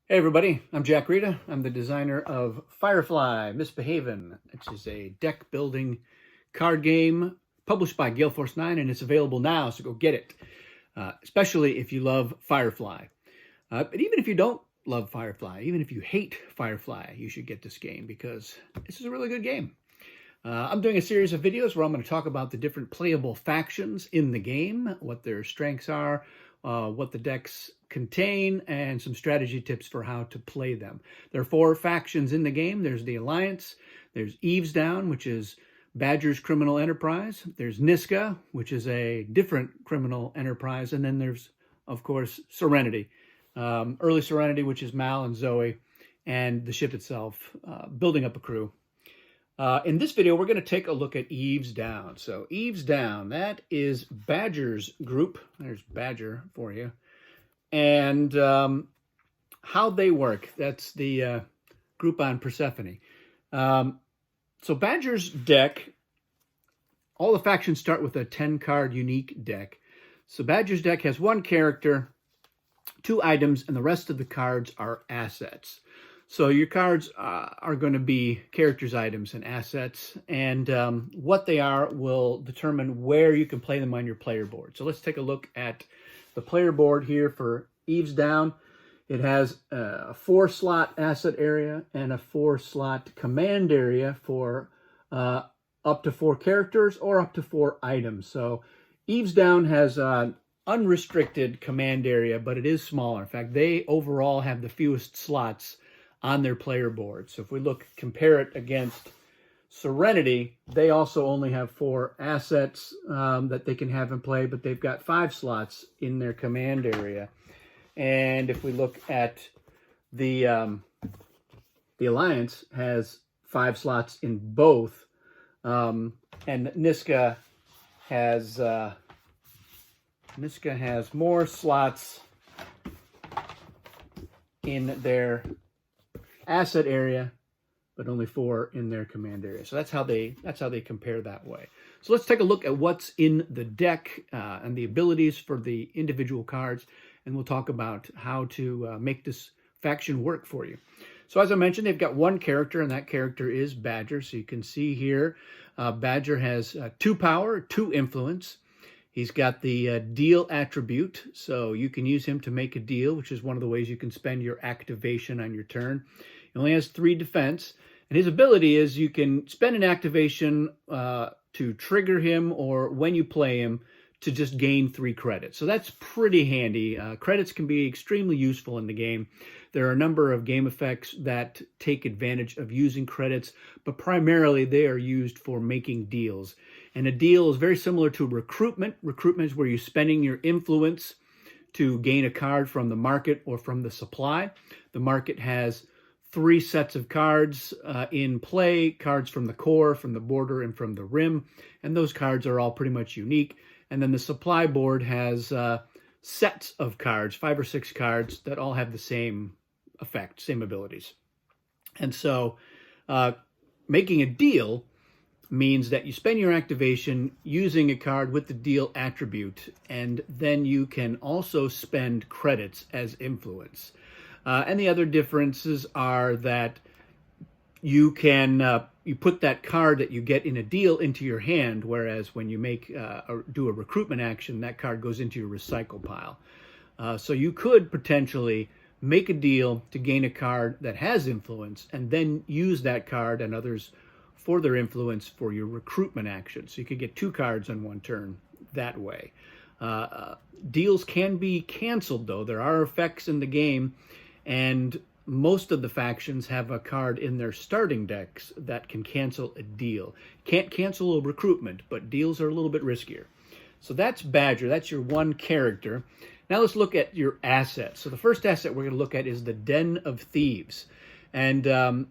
Hey everybody, I'm Jack Reda. I'm the designer of Firefly, Misbehavin, which is a deck building card game published by Gale Force 9, and it's available now, so go get it, especially if you love Firefly. But even if you don't love Firefly, even if you hate Firefly, you should get this game because this is a really good game. I'm doing a series of videos where I'm going to talk about the different playable factions in the game, what their strengths are, what the decks contain, and some strategy tips for how to play them. There are 4 factions in the game. There's the Alliance, there's Eavesdown, which is Badger's criminal enterprise, there's Niska, which is a different criminal enterprise, and then there's, of course, Serenity. Early Serenity, which is Mal and Zoe, and the ship itself, building up a crew. In this video, we're going to take a look at Eavesdown. So Eavesdown, that is Badger's group. There's Badger for you. And how they work, that's the group on Persephone. So Badger's deck, all the factions start with a 10-card unique deck. So Badger's deck has 1 character, 2 items, and the rest of the cards are assets. So your cards are going to be characters, items, and assets, and what they are will determine where you can play them on your player board. So let's take a look at the player board here for Eavesdown. It has a 4-slot asset area and a 4-slot command area for up to 4 characters or up to 4 items. So Eavesdown has an unrestricted command area, but it is smaller. In fact, they overall have the fewest slots on their player board. So if we compare it against Serenity, they also only have 4 assets that they can have in play, but they've got 5 slots in their command area. And if we look at the Alliance, has 5 slots in both, and Niska has more slots in their asset area, but only 4 in their command area. So that's how they compare that way. So let's take a look at what's in the deck and the abilities for the individual cards, and we'll talk about how to make this faction work for you. So as I mentioned, they've got 1 character, and that character is Badger. So you can see here, Badger has 2 power, 2 influence. He's got the deal attribute, so you can use him to make a deal, which is one of the ways you can spend your activation on your turn. He only has 3 defense, and his ability is you can spend an activation to trigger him, or when you play him, to just gain 3 credits. So that's pretty handy. Credits can be extremely useful in the game. There are a number of game effects that take advantage of using credits, but primarily they are used for making deals. And a deal is very similar to recruitment. Recruitment is where you're spending your influence to gain a card from the market or from the supply. The market has 3 sets of cards in play, cards from the core, from the border, and from the rim. And those cards are all pretty much unique. And then the supply board has sets of cards, 5 or 6 cards that all have the same effect, same abilities. And so making a deal means that you spend your activation using a card with the deal attribute, and then you can also spend credits as influence. And the other differences are that you can you put that card that you get in a deal into your hand, whereas when you do a recruitment action, that card goes into your recycle pile. So you could potentially make a deal to gain a card that has influence, and then use that card and others for their influence for your recruitment action. So you could get 2 cards on 1 turn that way. Deals can be canceled, though. There are effects in the game, and most of the factions have a card in their starting decks that can cancel a deal. Can't cancel a recruitment, but deals are a little bit riskier. So that's Badger. That's your 1 character. Now let's look at your assets. So the first asset we're going to look at is the Den of Thieves. And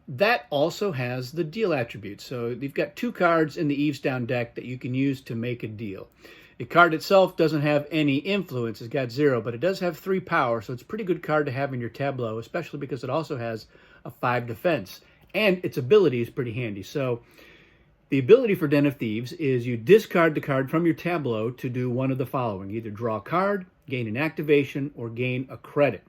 that also has the deal attribute. So you've got 2 cards in the Eavesdown deck that you can use to make a deal. The card itself doesn't have any influence. It's got 0, but it does have 3 power. So it's a pretty good card to have in your tableau, especially because it also has a 5 defense. And its ability is pretty handy. So the ability for Den of Thieves is you discard the card from your tableau to do one of the following. Either draw a card, gain an activation, or gain a credit.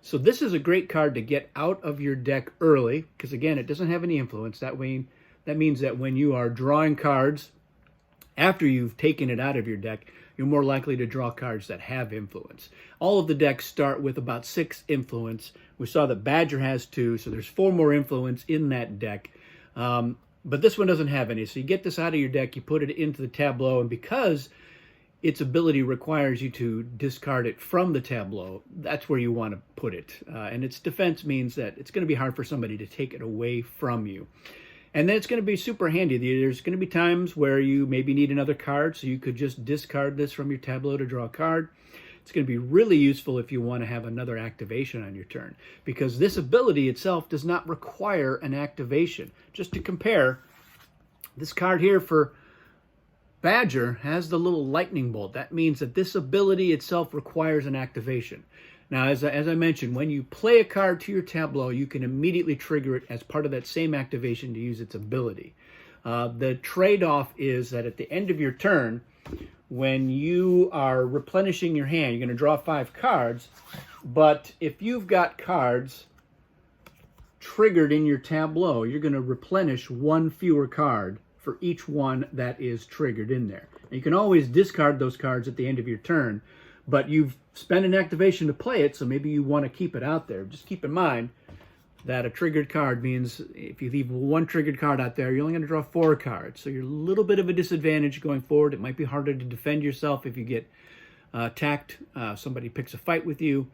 So this is a great card to get out of your deck early, because again, it doesn't have any influence. That means that when you are drawing cards after you've taken it out of your deck, you're more likely to draw cards that have influence. All of the decks start with about 6 influence. We saw that Badger has 2, so there's 4 more influence in that deck. But this one doesn't have any. So you get this out of your deck, you put it into the tableau, and because its ability requires you to discard it from the tableau, that's where you want to put it. And its defense means that it's going to be hard for somebody to take it away from you. And then it's going to be super handy. There's going to be times where you maybe need another card, so you could just discard this from your tableau to draw a card. It's going to be really useful if you want to have another activation on your turn, because this ability itself does not require an activation. Just to compare, this card here for Badger has the little lightning bolt. That means that this ability itself requires an activation. Now, as I mentioned, when you play a card to your tableau, you can immediately trigger it as part of that same activation to use its ability. The trade-off is that at the end of your turn, when you are replenishing your hand, you're going to draw 5 cards, but if you've got cards triggered in your tableau, you're going to replenish 1 fewer card for each one that is triggered in there. And you can always discard those cards at the end of your turn, but you've spent an activation to play it, so maybe you want to keep it out there. Just keep in mind that a triggered card means if you leave 1 triggered card out there, you're only going to draw 4 cards. So you're a little bit of a disadvantage going forward. It might be harder to defend yourself if you get attacked. Somebody picks a fight with you.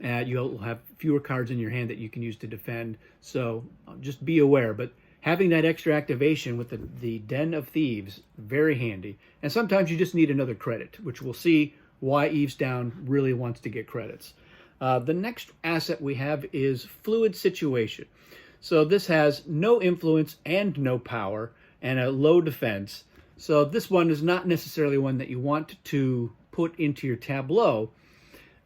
You'll have fewer cards in your hand that you can use to defend. So just be aware. But having that extra activation with the Den of Thieves, very handy. And sometimes you just need another credit, which we'll see why Eavesdown really wants to get credits. The next asset we have is Fluid Situation. So this has no influence and no power and a low defense. So this one is not necessarily one that you want to put into your tableau,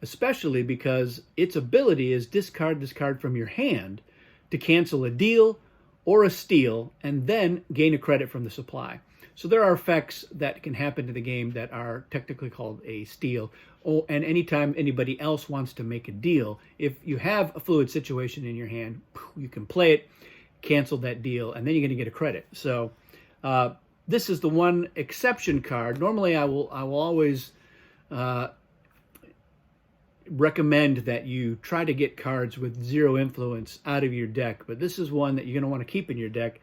especially because its ability is discard this card from your hand to cancel a deal or a steal and then gain a credit from the supply. So there are effects that can happen to the game that are technically called a steal. And anytime anybody else wants to make a deal, if you have a Fluid Situation in your hand, you can play it, cancel that deal, and then you're going to get a credit. So this is the one exception card. Normally I will always recommend that you try to get cards with 0 influence out of your deck, but this is one that you're going to want to keep in your deck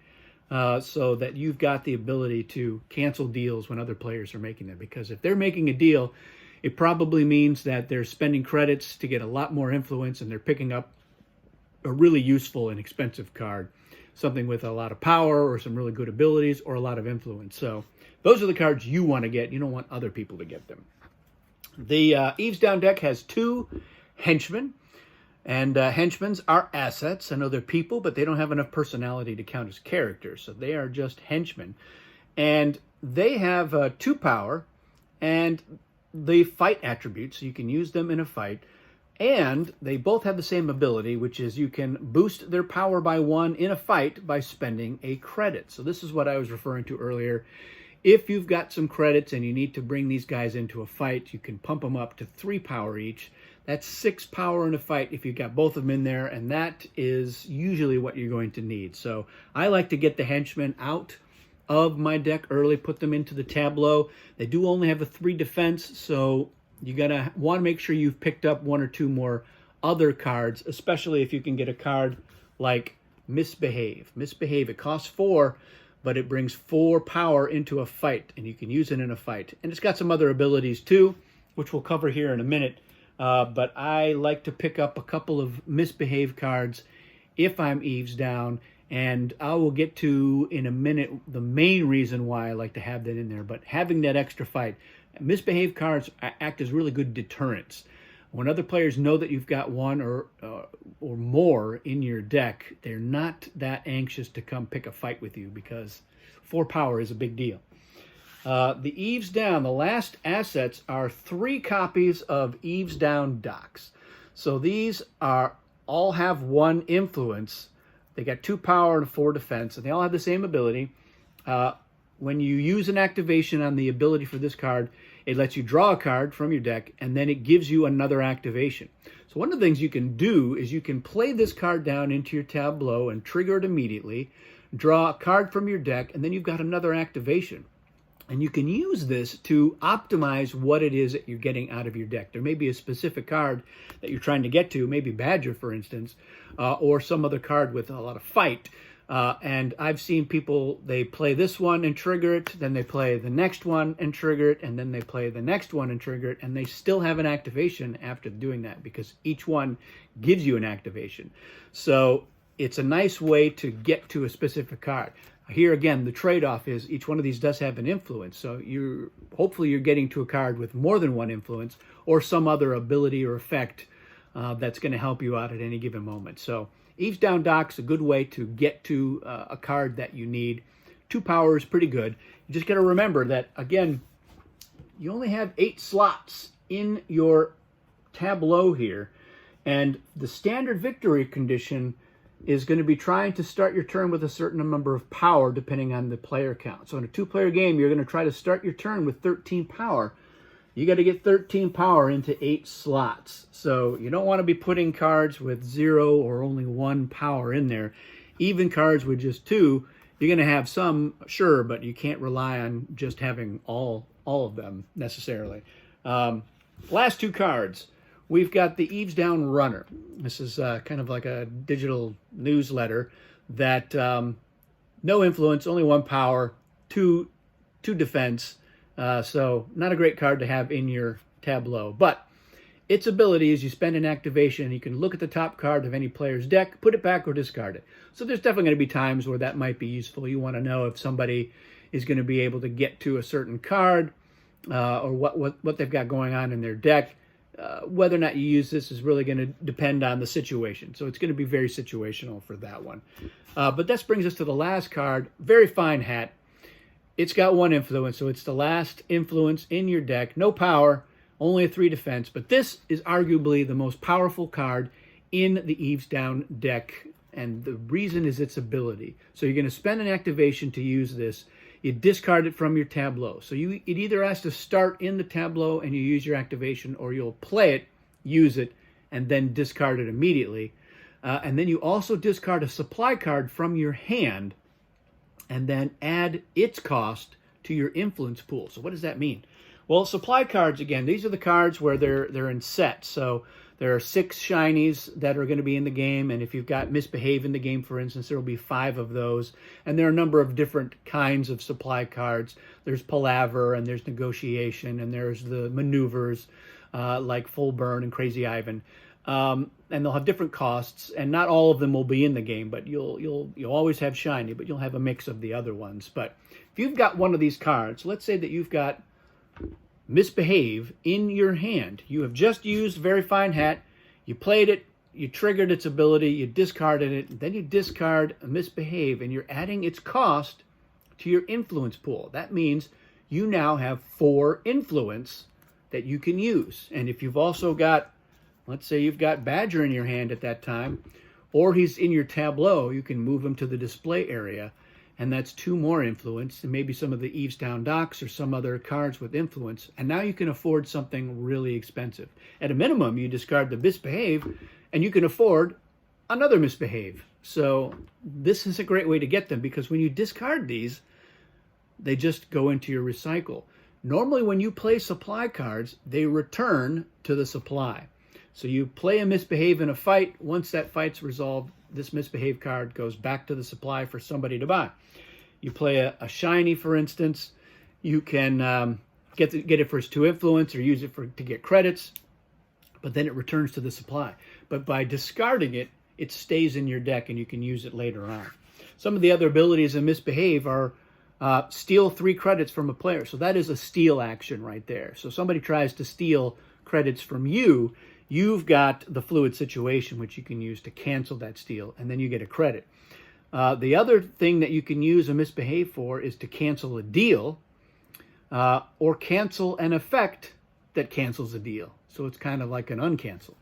so that you've got the ability to cancel deals when other players are making them. Because if they're making a deal, it probably means that they're spending credits to get a lot more influence and they're picking up a really useful and expensive card, something with a lot of power or some really good abilities or a lot of influence. So those are the cards you want to get. You don't want other people to get them. The Eavesdown deck has 2 henchmen, and henchmen are assets. I know they're people, but they don't have enough personality to count as characters, so they are just henchmen. And they have 2 power, and the fight attributes, so you can use them in a fight. And they both have the same ability, which is you can boost their power by 1 in a fight by spending a credit. So this is what I was referring to earlier. If you've got some credits and you need to bring these guys into a fight, you can pump them up to 3 power each. That's 6 power in a fight if you've got both of them in there, and that is usually what you're going to need. So I like to get the henchmen out of my deck early, put them into the tableau. They do only have a 3 defense, so you're going to want to make sure you've picked up 1 or 2 more other cards, especially if you can get a card like Misbehave. Misbehave, it costs 4, but it brings 4 power into a fight, and you can use it in a fight. And it's got some other abilities too, which we'll cover here in a minute. But I like to pick up a couple of Misbehave cards if I'm Eavesdown, and I will get to in a minute the main reason why I like to have that in there. But having that extra fight, Misbehave cards act as really good deterrents. When other players know that you've got 1 or more in your deck, they're not that anxious to come pick a fight with you because 4 power is a big deal. The Eavesdown, the last assets are 3 copies of Eavesdown docks. So these all have 1 influence. They got 2 power and 4 defense, and they all have the same ability. When you use an activation on the ability for this card, it lets you draw a card from your deck, and then it gives you another activation. So one of the things you can do is you can play this card down into your tableau and trigger it immediately, draw a card from your deck, and then you've got another activation. And you can use this to optimize what it is that you're getting out of your deck. There may be a specific card that you're trying to get to, maybe Badger, for instance, or some other card with a lot of fight. And I've seen people, they play this one and trigger it, then they play the next one and trigger it, and then they play the next one and trigger it, and they still have an activation after doing that because each one gives you an activation. So it's a nice way to get to a specific card. Here again, the trade-off is each one of these does have an influence. So hopefully you're getting to a card with more than one influence or some other ability or effect that's going to help you out at any given moment. So Eavesdown Dock's a good way to get to a card that you need. 2 power is pretty good. You just got to remember that, again, you only have 8 slots in your tableau here. And the standard victory condition is going to be trying to start your turn with a certain number of power depending on the player count. So in a 2-player game, you're going to try to start your turn with 13 power. You got to get 13 power into 8 slots. So you don't want to be putting cards with 0 or only 1 power in there. Even cards with just 2, you're going to have some, sure, but you can't rely on just having all of them necessarily. Last 2 cards. We've got the Eavesdown Runner. This is kind of like a digital newsletter that no influence, only 1 power, 2 defense. So not a great card to have in your tableau. But its ability is you spend an activation, you can look at the top card of any player's deck, put it back or discard it. So there's definitely going to be times where that might be useful. You want to know if somebody is going to be able to get to a certain card or what they've got going on in their deck. Whether or not you use this is really going to depend on the situation. So it's going to be very situational for that one. But this brings us to the last card. Very fine hat. It's got 1 influence, so it's the last influence in your deck. No power, only a 3 defense. But this is arguably the most powerful card in the Eavesdown deck. And the reason is its ability. So you're going to spend an activation to use this. You discard it from your tableau. So it either has to start in the tableau and you use your activation, or you'll play it, use it, and then discard it immediately. And then you also discard a supply card from your hand and then add its cost to your influence pool. So what does that mean? Well, supply cards, again, these are the cards where they're in sets. So there are 6 shinies that are going to be in the game, and if you've got Misbehavin in the game, for instance, there will be 5 of those. And there are a number of different kinds of supply cards. There's Palaver, and there's Negotiation, and there's the maneuvers like Full Burn and Crazy Ivan. And they'll have different costs, and not all of them will be in the game, but you'll always have shiny, but you'll have a mix of the other ones. But if you've got one of these cards, let's say that you've got Misbehave in your hand. You have just used Very Fine Hat. You played it. You triggered its ability. You discarded it. Then you discard a Misbehave, and you're adding its cost to your influence pool. That means you now have 4 influence that you can use. And if you've also got, let's say you've got Badger in your hand at that time, or he's in your tableau, you can move him to the display area. And that's 2 more influence, and maybe some of the Eavesdown Docks or some other cards with influence. And now you can afford something really expensive. At a minimum, you discard the Misbehave, and you can afford another Misbehave. So this is a great way to get them, because when you discard these, they just go into your recycle. Normally, when you play supply cards, they return to the supply. So you play a Misbehave in a fight. Once that fight's resolved, this Misbehave card goes back to the supply for somebody to buy. You play a shiny, for instance, you can get it for its 2 influence or use it to get credits, but then it returns to the supply. But by discarding it, it stays in your deck and you can use it later on. Some of the other abilities in Misbehave are steal 3 credits from a player. So that is a steal action right there. So somebody tries to steal credits from you, you've got the fluid situation, which you can use to cancel that steal, and then you get a credit. The other thing that you can use a Misbehave for is to cancel a deal or cancel an effect that cancels a deal. So it's kind of like an uncancel.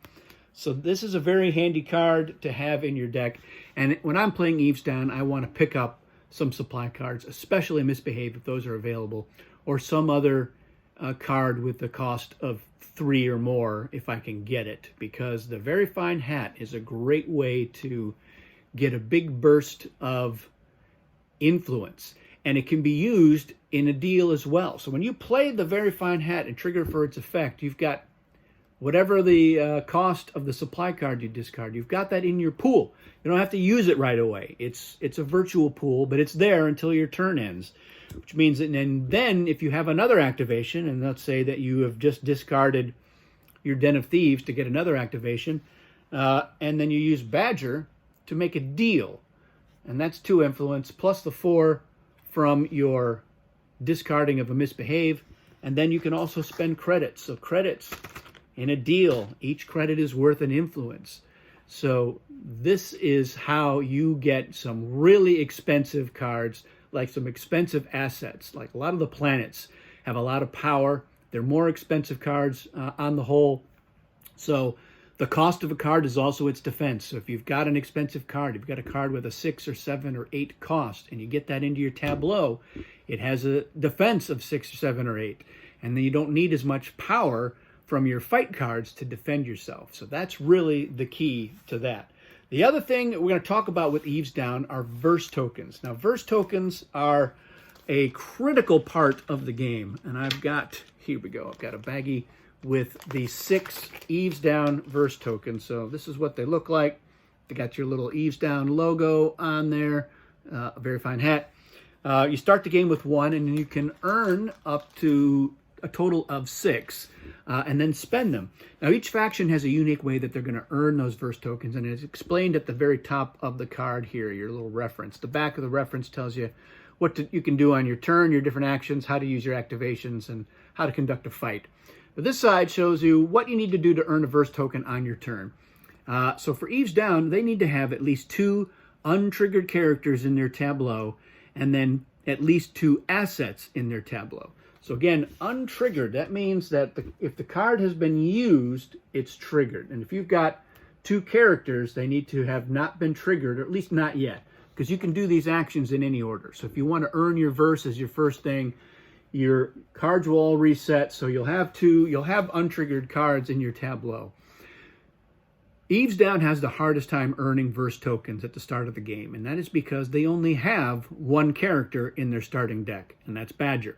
So this is a very handy card to have in your deck. And when I'm playing Eavesdown, I want to pick up some supply cards, especially Misbehave if those are available, or some other a card with the cost of 3 or more if I can get it, because the Very Fine Hat is a great way to get a big burst of influence, and it can be used in a deal as well. So when you play the Very Fine Hat and trigger for its effect, you've got whatever the cost of the supply card you discard, you've got that in your pool. You don't have to use it right away. It's a virtual pool, but it's there until your turn ends, which means that then if you have another activation, and let's say that you have just discarded your Den of Thieves to get another activation, and then you use Badger to make a deal, and that's 2 influence plus the 4 from your discarding of a Misbehave, and then you can also spend credits. So credits in a deal, each credit is worth an influence. So this is how you get some really expensive cards, like some expensive assets. Like a lot of the planets have a lot of power. They're more expensive cards on the whole. So the cost of a card is also its defense. So if you've got an expensive card, you've got a card with a 6 or 7 or 8 cost, and you get that into your tableau, it has a defense of 6 or 7 or 8. And then you don't need as much power from your fight cards to defend yourself. So that's really the key to that. The other thing that we're going to talk about with Eavesdown are verse tokens. Now, verse tokens are a critical part of the game. And I've got, here we go, I've got a baggie with the 6 Eavesdown verse tokens. So this is what they look like. They got your little Eavesdown logo on there, a Very Fine Hat. You start the game with 1, and then you can earn up to a total of 6, and then spend them. Now, each faction has a unique way that they're going to earn those verse tokens, and it's explained at the very top of the card here, your little reference. The back of the reference tells you what you can do on your turn, your different actions, how to use your activations, and how to conduct a fight. But this side shows you what you need to do to earn a verse token on your turn. So for Eavesdown, they need to have at least 2 untriggered characters in their tableau, and then at least 2 assets in their tableau. So again, untriggered, that means that if the card has been used, it's triggered. And if you've got 2 characters, they need to have not been triggered, or at least not yet, because you can do these actions in any order. So if you want to earn your verse as your first thing, your cards will all reset, so you'll have untriggered cards in your tableau. Eavesdown has the hardest time earning verse tokens at the start of the game, and that is because they only have 1 character in their starting deck, and that's Badger.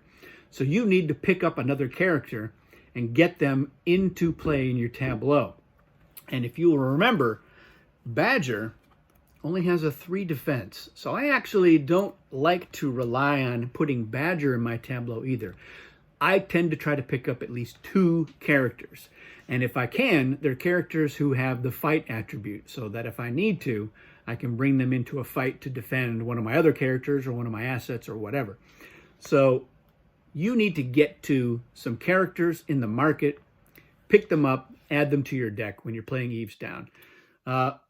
So you need to pick up another character and get them into play in your tableau. And if you will remember, Badger only has a 3 defense. So I actually don't like to rely on putting Badger in my tableau either. I tend to try to pick up at least 2 characters. And if I can, they're characters who have the fight attribute, so that if I need to, I can bring them into a fight to defend one of my other characters or one of my assets or whatever. So you need to get to some characters in the market, pick them up, add them to your deck when you're playing Eavesdown.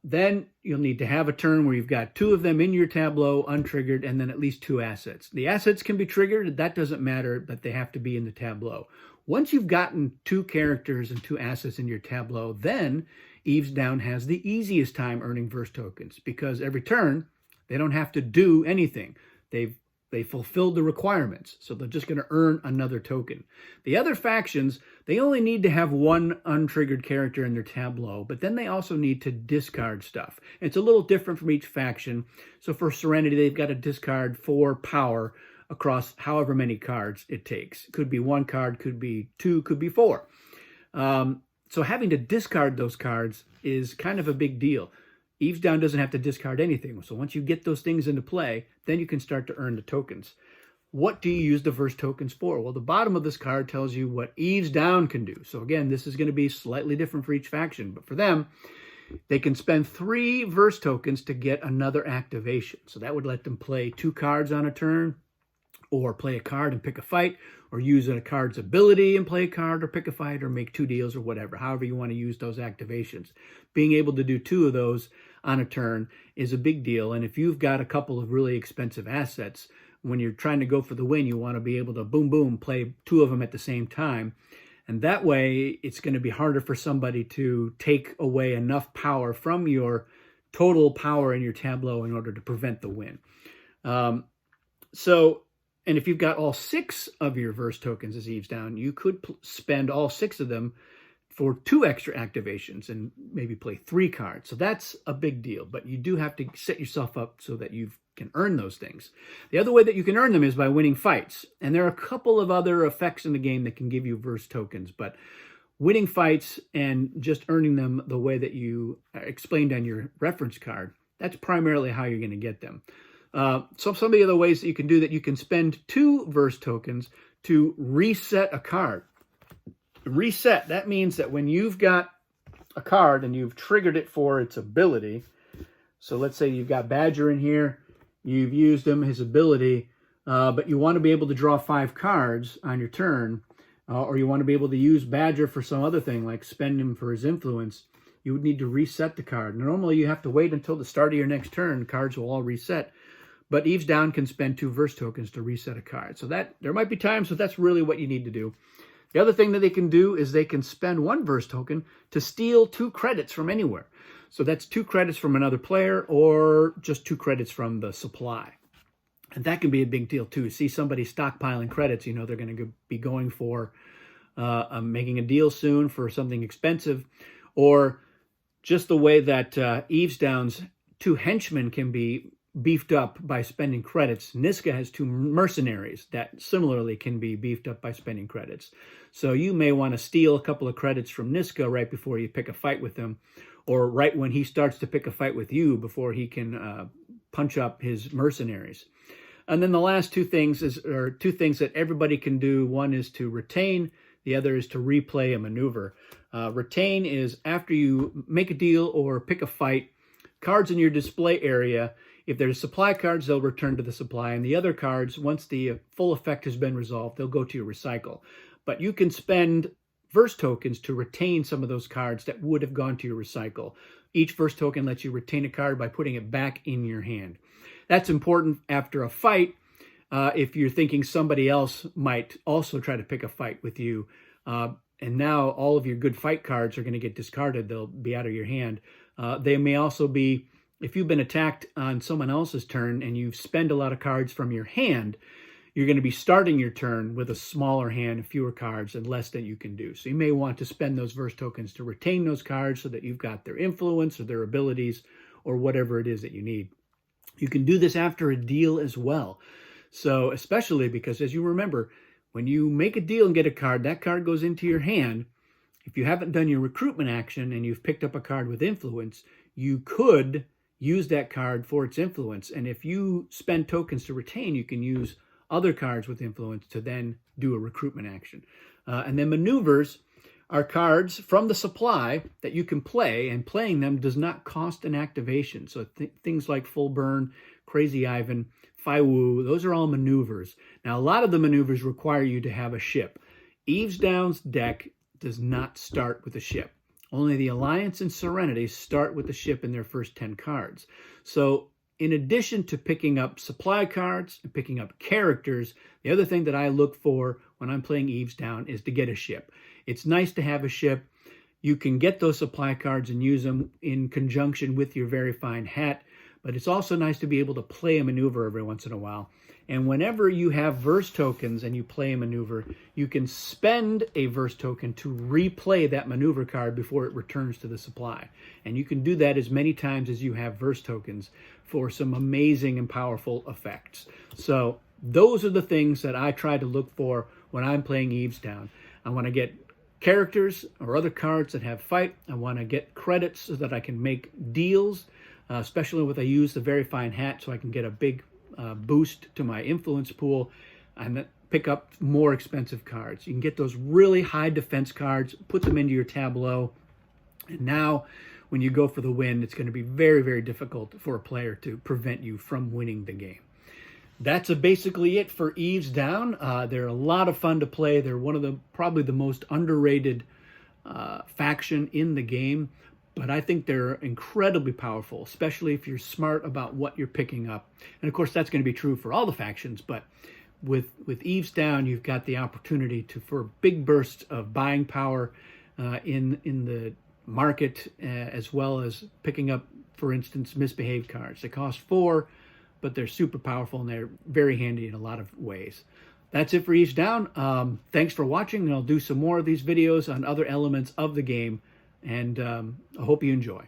Then you'll need to have a turn where you've got 2 of them in your tableau, untriggered, and then at least 2 assets. The assets can be triggered, that doesn't matter, but they have to be in the tableau. Once you've gotten 2 characters and 2 assets in your tableau, then Eavesdown has the easiest time earning verse tokens, because every turn, they don't have to do anything. They fulfilled the requirements, so they're just going to earn another token. The other factions, they only need to have 1 untriggered character in their tableau, but then they also need to discard stuff. And it's a little different from each faction. So for Serenity, they've got to discard 4 power across however many cards it takes. Could be 1 card, could be 2, could be 4. So having to discard those cards is kind of a big deal. Eavesdown doesn't have to discard anything. So once you get those things into play, then you can start to earn the tokens. What do you use the verse tokens for? Well, the bottom of this card tells you what Eavesdown can do. So again, this is going to be slightly different for each faction, but for them, they can spend 3 verse tokens to get another activation. So that would let them play 2 cards on a turn, or play a card and pick a fight, or use a card's ability and play a card or pick a fight, or make 2 deals or whatever, however you want to use those activations. Being able to do 2 of those on a turn is a big deal. And if you've got a couple of really expensive assets, when you're trying to go for the win, you want to be able to boom, boom, play 2 of them at the same time. And that way, it's going to be harder for somebody to take away enough power from your total power in your tableau in order to prevent the win. So And if you've got all 6 of your verse tokens as Eavesdown, you could spend all 6 of them for 2 extra activations and maybe play 3 cards. So that's a big deal, but you do have to set yourself up so that you can earn those things. The other way that you can earn them is by winning fights. And there are a couple of other effects in the game that can give you verse tokens, but winning fights and just earning them the way that you explained on your reference card, that's primarily how you're going to get them. So some of the other ways that you can do that, you can spend 2 verse tokens to reset a card. Reset, that means that when you've got a card and you've triggered it for its ability, so let's say you've got Badger in here, you've used him, his ability, but you want to be able to draw 5 cards on your turn, or you want to be able to use Badger for some other thing, like spend him for his influence, you would need to reset the card. Normally you have to wait until the start of your next turn, cards will all reset, but Eavesdown can spend 2 verse tokens to reset a card. So that there might be times that that's really what you need to do. The other thing that they can do is they can spend 1 verse token to steal 2 credits from anywhere. So that's 2 credits from another player or just 2 credits from the supply. And that can be a big deal too. See somebody stockpiling credits, you know they're going to be going for making a deal soon for something expensive. Or just the way that Eavesdown's 2 henchmen can be beefed up by spending credits. Niska has 2 mercenaries that similarly can be beefed up by spending credits. So you may want to steal a couple of credits from Niska right before you pick a fight with him, or right when he starts to pick a fight with you before he can punch up his mercenaries. And then the last 2 things are 2 things that everybody can do. One is to retain, the other is to replay a maneuver. Retain is after you make a deal or pick a fight, cards in your display area, if there's supply cards, they'll return to the supply. And the other cards, once the full effect has been resolved, they'll go to your recycle. But you can spend verse tokens to retain some of those cards that would have gone to your recycle. Each verse token lets you retain a card by putting it back in your hand. That's important after a fight. If you're thinking somebody else might also try to pick a fight with you, and now all of your good fight cards are going to get discarded. They'll be out of your hand. They may also be, if you've been attacked on someone else's turn and you spend a lot of cards from your hand, you're going to be starting your turn with a smaller hand, fewer cards, and less than you can do. So you may want to spend those verse tokens to retain those cards so that you've got their influence or their abilities or whatever it is that you need. You can do this after a deal as well. So especially because, as you remember, when you make a deal and get a card, that card goes into your hand. If you haven't done your recruitment action and you've picked up a card with influence, you could use that card for its influence. And if you spend tokens to retain, you can use other cards with influence to then do a recruitment action. And then maneuvers are cards from the supply that you can play, and playing them does not cost an activation. So things like Full Burn, Crazy Ivan, Fai Wu, those are all maneuvers. Now, a lot of the maneuvers require you to have a ship. Eavesdown's deck does not start with a ship. Only the Alliance and Serenity start with the ship in their first 10 cards. So in addition to picking up supply cards and picking up characters, the other thing that I look for when I'm playing Eavesdown is to get a ship. It's nice to have a ship. You can get those supply cards and use them in conjunction with your very fine hat, but it's also nice to be able to play a maneuver every once in a while. And whenever you have verse tokens and you play a maneuver, you can spend a verse token to replay that maneuver card before it returns to the supply. And you can do that as many times as you have verse tokens for some amazing and powerful effects. So those are the things that I try to look for when I'm playing Eavesdown. I want to get characters or other cards that have fight. I want to get credits so that I can make deals, especially when I use the very fine hat so I can get a big boost to my influence pool and pick up more expensive cards. You can get those really high defense cards, put them into your tableau, and now when you go for the win, it's going to be very, very difficult for a player to prevent you from winning the game. That's basically it for Eavesdown. They're a lot of fun to play. They're one of the probably the most underrated faction in the game. But I think they're incredibly powerful, especially if you're smart about what you're picking up. And of course, that's going to be true for all the factions. But with Eavesdown, you've got the opportunity for big bursts of buying power in the market, as well as picking up, for instance, Misbehavin cards. They cost 4, but they're super powerful and they're very handy in a lot of ways. That's it for Eavesdown. Thanks for watching, and I'll do some more of these videos on other elements of the game, and I hope you enjoy.